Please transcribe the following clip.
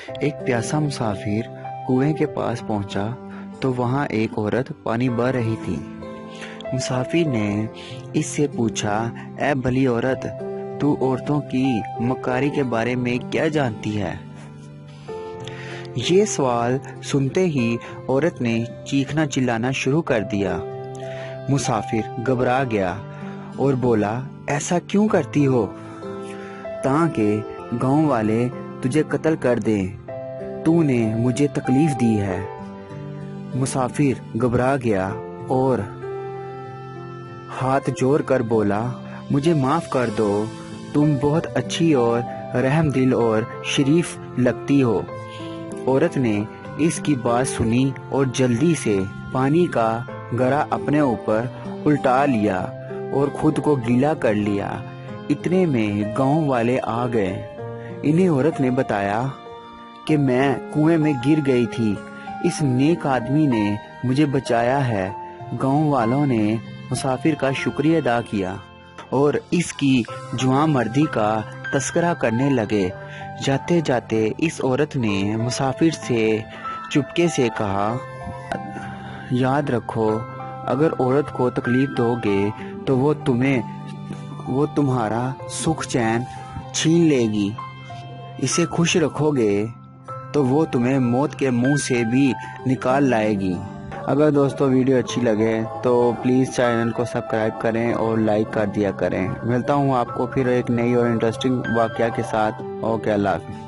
ایک پیاسا مسافر کنویں کے پاس پہنچا تو وہاں ایک عورت پانی بہہ رہی تھی۔ مسافر نے اس سے پوچھا، اے بھلی عورت، تو عورتوں کی مکاری کے بارے میں کیا جانتی ہے؟ یہ سوال سنتے ہی عورت نے چیخنا چلانا شروع کر دیا۔ مسافر گھبرا گیا اور بولا، ایسا کیوں کرتی ہو؟ تاکہ گاؤں والے تجھے قتل کر دیں، تو نے مجھے تکلیف دی ہے۔ مسافر گھبرا گیا اور ہاتھ جوڑ کر بولا، مجھے معاف کر دو، تم بہت اچھی اور رحم دل اور شریف لگتی ہو۔ عورت نے اس کی بات سنی اور جلدی سے پانی کا گھڑا اپنے اوپر الٹا لیا اور خود کو گیلا کر لیا۔ اتنے میں گاؤں والے آ گئے۔ انہیں عورت نے بتایا کہ میں کنویں میں گر گئی تھی، اس نیک آدمی نے مجھے بچایا ہے۔ گاؤں والوں نے مسافر کا شکریہ ادا کیا اور اس کی جوان مردی کا تذکرہ کرنے لگے۔ جاتے جاتے اس عورت نے مسافر سے چپکے سے کہا، یاد رکھو، اگر عورت کو تکلیف دو گے تو وہ تمہارا سکھ چین چھین لے گی، اسے خوش رکھو گے تو وہ تمہیں موت کے منہ سے بھی نکال لائے گی۔ اگر دوستو ویڈیو اچھی لگے تو پلیز چینل کو سبسکرائب کریں اور لائک کر دیا کریں۔ ملتا ہوں آپ کو پھر ایک نئی اور انٹرسٹنگ واقعہ کے ساتھ۔ اوکے، اللہ حافظ۔